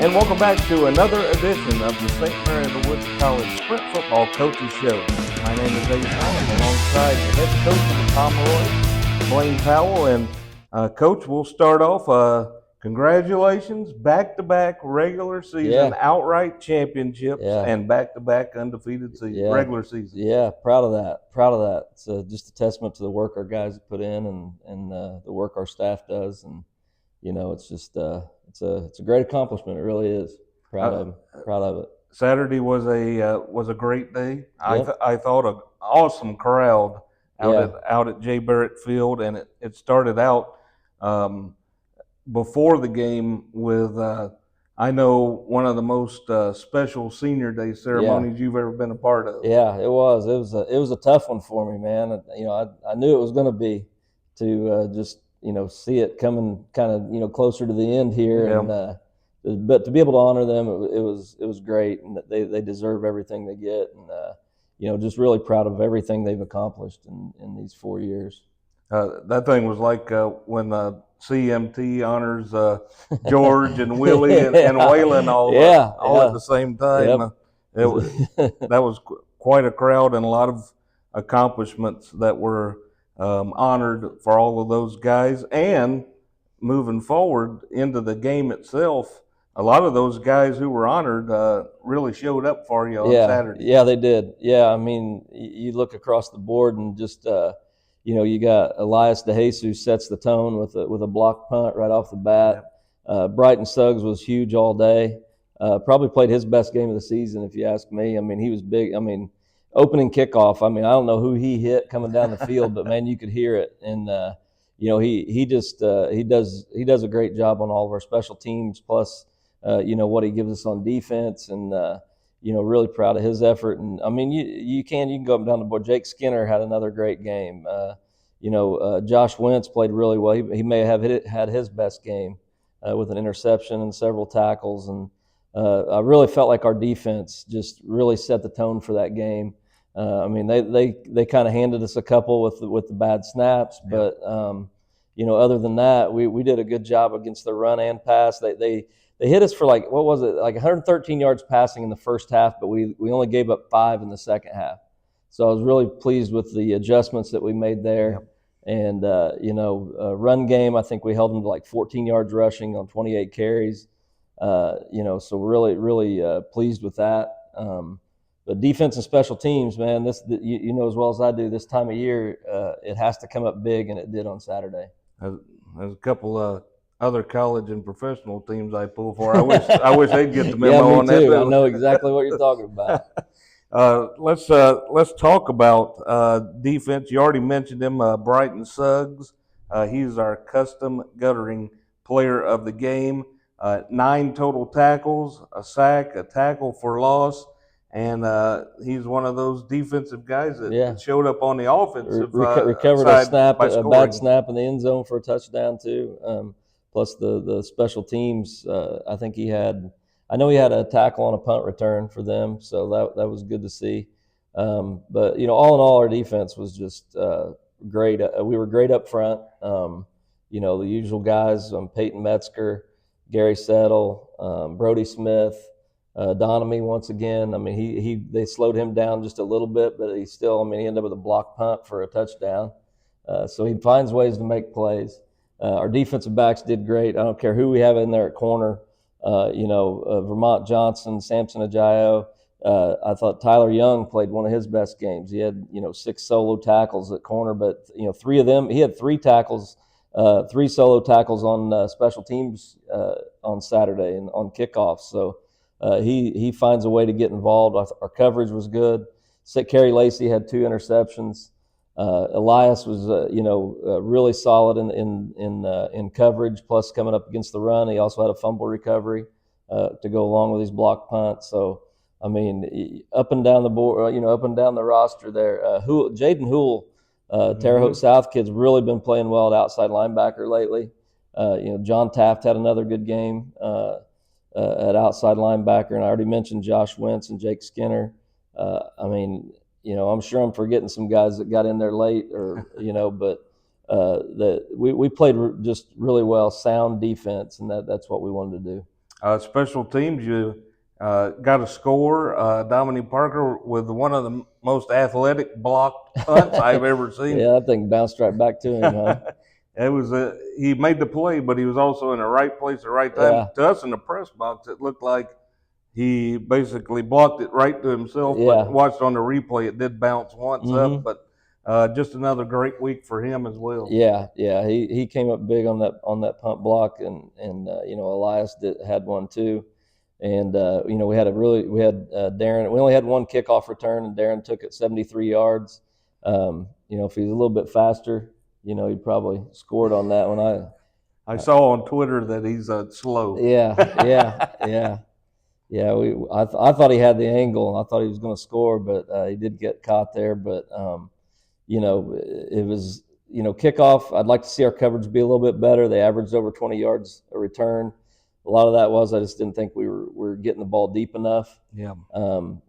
And welcome back to another edition of the St. Mary of the Woods College Sprint Football Coaches Show. My name is Ace Allen, alongside the head coach of the Pomeroy, Blaine Powell. And Coach, we'll start off. Congratulations, back-to-back regular season outright championships and back-to-back undefeated regular season. Yeah, proud of that. It's just a testament to the work our guys have put in and the work our staff does. And it's just it's a great accomplishment. It really is. Proud of it. Saturday was a great day. Yep. I thought an awesome crowd out at J. Barrett Field, and it started out before the game with I know one of the most special senior day ceremonies you've ever been a part of. Yeah, it was. It was a tough one for me, man. I knew it was going to be to just see it coming kind of closer to the end here, and but to be able to honor them, it was great, and they deserve everything they get, and just really proud of everything they've accomplished in these 4 years. That thing was like when CMT honors George and Willie and Waylon all at the same time. Yep. That was quite a crowd and a lot of accomplishments that were honored for all of those guys. And moving forward into the game itself, a lot of those guys who were honored really showed up for you on Saturday. Yeah, they did. Yeah, I mean, you look across the board and just you got Elias DeJesus sets the tone with a block punt right off the bat. Brighton Suggs was huge all day. Probably played his best game of the season, if you ask me. I mean, he was big. I mean, opening kickoff. I mean, I don't know who he hit coming down the field, but man, you could hear it. And he does a great job on all of our special teams. Plus, what he gives us on defense, and really proud of his effort. And I mean, you can go up and down the board. Jake Skinner had another great game. Josh Wentz played really well. He may have had his best game with an interception and several tackles. And I really felt like our defense just really set the tone for that game. I mean, they kind of handed us a couple with the bad snaps, but other than that, we did a good job against the run and pass. They hit us for like 113 yards passing in the first half, but we only gave up 5 in the second half. So I was really pleased with the adjustments that we made there. Yep. And run game, I think we held them to like 14 yards rushing on 28 carries. So we're really pleased with that. But defense and special teams, man, this you know as well as I do, this time of year it has to come up big, and it did on Saturday. There's a couple of other college and professional teams I pull for. I wish they'd get the memo on that. Too. I know exactly what you're talking about. Let's talk about defense. You already mentioned him, Brighton Suggs. He's our custom guttering player of the game. 9 total tackles, a sack, a tackle for loss, and he's one of those defensive guys that showed up on the offensive recovered side a bad snap in the end zone for a touchdown too. Plus the special teams, I know he had a tackle on a punt return for them, so that was good to see. But all in all, our defense was just great. We were great up front. The usual guys: Peyton Metzger, Gary Settle, Brody Smith, Donamy once again. I mean, they slowed him down just a little bit, but he ended up with a block punt for a touchdown. So he finds ways to make plays. Our defensive backs did great. I don't care who we have in there at corner. Vermont Johnson, Samson Ajayo. I thought Tyler Young played one of his best games. He had 6 solo tackles at corner, but 3 of them, he had 3 tackles, 3 solo tackles on special teams on Saturday and on kickoffs. So he finds a way to get involved. Our coverage was good. Kerry Lacey had 2 interceptions. Elias was, really solid in coverage. Plus, coming up against the run, he also had a fumble recovery to go along with his block punt. So, I mean, up and down the board, up and down the roster there. Jaden Houle, Terre Haute South kid's really been playing well at outside linebacker lately. John Taft had another good game at outside linebacker, and I already mentioned Josh Wentz and Jake Skinner. I'm sure I'm forgetting some guys that got in there late, but we played just really well, sound defense, and that's what we wanted to do. Special teams, you got a score. Dominique Parker with one of the most athletic blocked punts I've ever seen. Yeah, that thing bounced right back to him, huh? It was he made the play, but he was also in the right place at the right time. Yeah. To us in the press box, it looked like he basically blocked it right to himself, Yeah. but watched on the replay, it did bounce once up, but just another great week for him as well. Yeah, he came up big on that punt block, and Elias had one too, and we had Darren. We only had one kickoff return, and Darren took it 73 yards. If he's a little bit faster, he probably scored on that one. I saw on Twitter that he's slow. Yeah. I thought he had the angle. I thought he was going to score, but he did get caught there. But it was kickoff. I'd like to see our coverage be a little bit better. They averaged over 20 yards a return. A lot of that was I just didn't think we were getting the ball deep enough. Yeah. And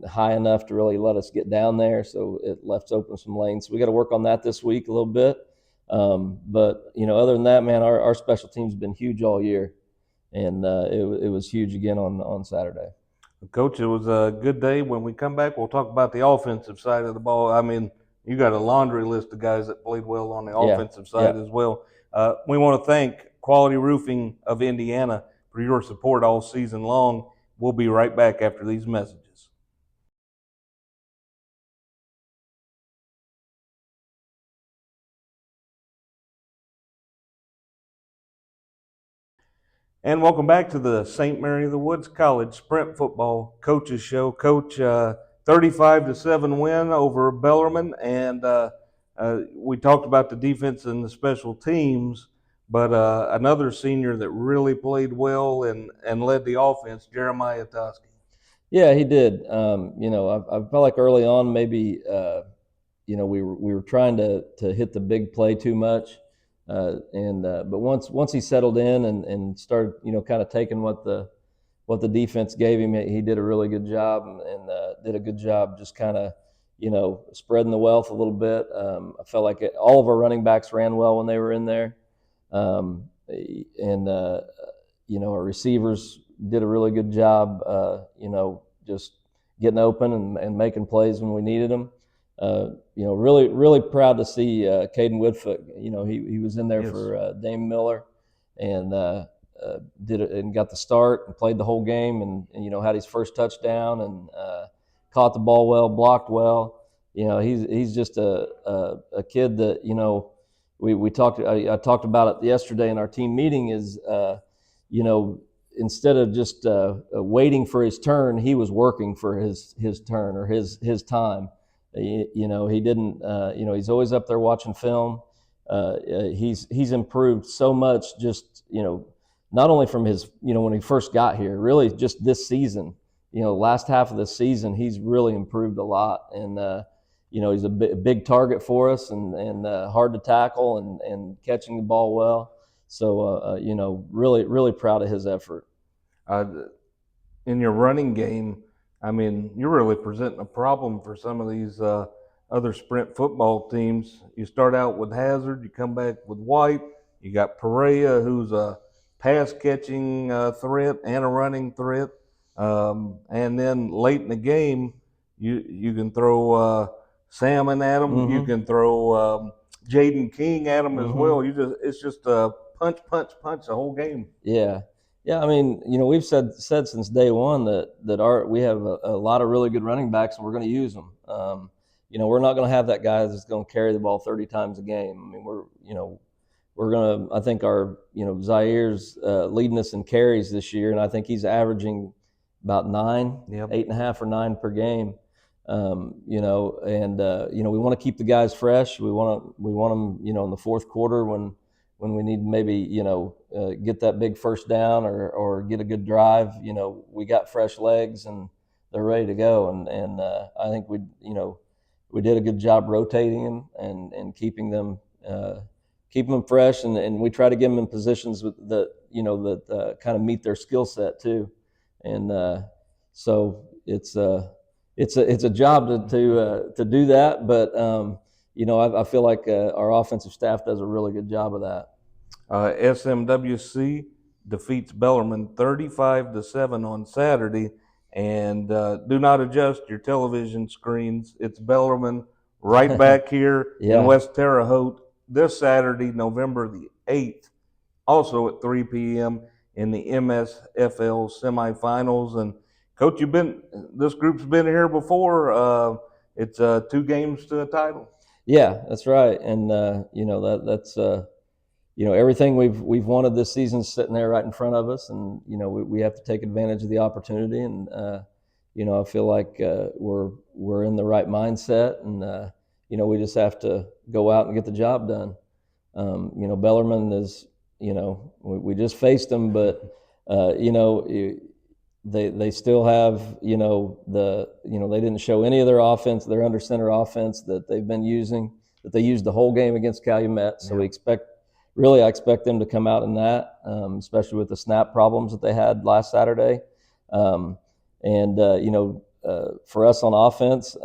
high enough to really let us get down there. So it left open some lanes. So we got to work on that this week a little bit. But other than that, man, our special teams have been huge all year, and it was huge again on Saturday. Coach, it was a good day. When we come back, we'll talk about the offensive side of the ball. I mean, you got a laundry list of guys that played well on the offensive side as well. We want to thank Quality Roofing of Indiana for your support all season long. We'll be right back after these messages. And welcome back to the St. Mary of the Woods College Sprint Football Coaches Show. Coach, 35-7 win over Bellarmine, and we talked about the defense and the special teams, but another senior that really played well and led the offense, Jeremiah Toski. Yeah, he did. I felt like early on maybe we were trying to hit the big play too much. But once he settled in and started, kind of taking what the defense gave him, he did a really good job and did a good job just kind of, spreading the wealth a little bit. I felt like all of our running backs ran well when they were in there. Our receivers did a really good job, just getting open and making plays when we needed them. Really, really proud to see Caden Woodfoot. He was in there for Dame Miller, and did it and got the start and played the whole game, and had his first touchdown and caught the ball well, blocked well. He's just a kid that we talked. I talked about it yesterday in our team meeting. Is instead of just waiting for his turn, he was working for his turn or his time. He didn't. He's always up there watching film. He's improved so much. Just not only from his when he first got here, really just this season. Last half of the season, he's really improved a lot, and he's a big target for us and hard to tackle and catching the ball well. So really, really proud of his effort. In your running game, I mean, you're really presenting a problem for some of these other sprint football teams. You start out with Hazard, you come back with White, you got Perea, who's a pass-catching threat and a running threat. And then late in the game, you can throw Salmon at them. Mm-hmm. You can throw Jaden King at them as well. It's just punch the whole game. Yeah, I mean, we've said since day one that we have a lot of really good running backs, and we're going to use them. We're not going to have that guy that's going to carry the ball 30 times a game. I mean, we're going to. I think our Zaire's leading us in carries this year, and I think he's averaging about 8.5 or 9 per game. We want to keep the guys fresh. We want them, in the fourth quarter when we need maybe get that big first down or get a good drive. We got fresh legs and they're ready to go. And I think we did a good job rotating them and keeping them fresh. And we try to get them in positions that kind of meet their skill set too. And so it's a job to do that, but I feel like our offensive staff does a really good job of that. SMWC, defeats Bellarmine 35-7 on Saturday. And do not adjust your television screens. It's Bellarmine right back here in West Terre Haute this Saturday, November the 8th, also at 3 p.m. in the MSFL semifinals. And Coach, this group's been here before. It's 2 games to a title. Yeah, that's right. And that's everything we've wanted this season sitting there right in front of us, and we have to take advantage of the opportunity. And I feel like we're in the right mindset, and we just have to go out and get the job done. Bellarmine is, we just faced them, but they still have, they didn't show any of their offense, their under center offense that they've been using, that they used the whole game against Calumet. So I expect them to come out in that, especially with the snap problems that they had last Saturday. For us on offense,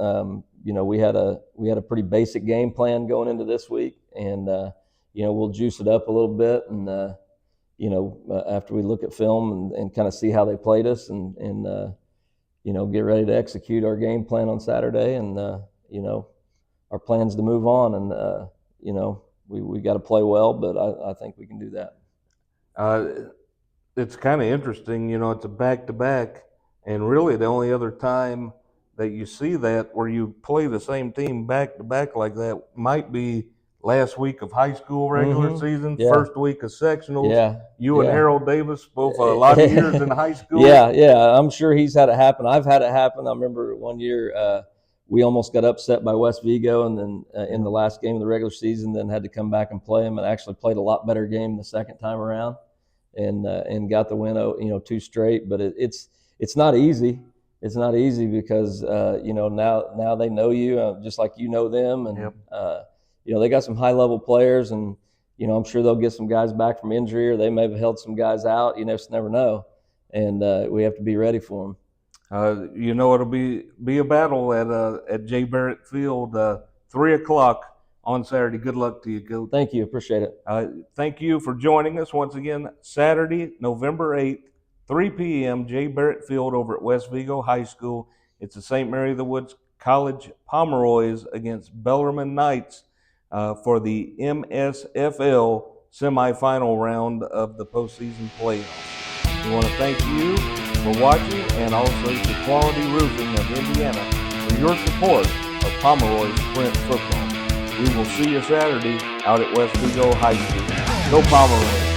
we had a pretty basic game plan going into this week, and we'll juice it up a little bit, and after we look at film and kind of see how they played us, and get ready to execute our game plan on Saturday, and our plans to move on, and we got to play well, but I think we can do that. It's kind of interesting, it's a back-to-back, and really the only other time that you see that where you play the same team back-to-back like that might be last week of high school regular season, first week of sectionals. And Harold Davis, both a lot of years in high school. I'm sure he's had it happen. I've had it happen. I remember one year we almost got upset by West Vigo, and then in the last game of the regular season, then had to come back and play them, and actually played a lot better game the second time around, and got the win, 2 straight. But it's not easy. It's not easy because now they know you just like you know them, and they got some high level players, and I'm sure they'll get some guys back from injury, or they may have held some guys out. You just never know, and we have to be ready for them. It'll be a battle at J. Barrett Field, 3 o'clock on Saturday. Good luck to you, Coach. Thank you, appreciate it. Thank you for joining us once again. Saturday, November 8th, 3 p.m. J. Barrett Field over at West Vigo High School. It's the St. Mary of the Woods College Pomeroys against Bellarmine Knights for the MSFL semifinal round of the postseason playoffs. We want to thank you for watching, and also to Quality Roofing of Indiana for your support of Pomeroy Sprint football. We will see you Saturday out at West Vigo High School. Go Pomeroy!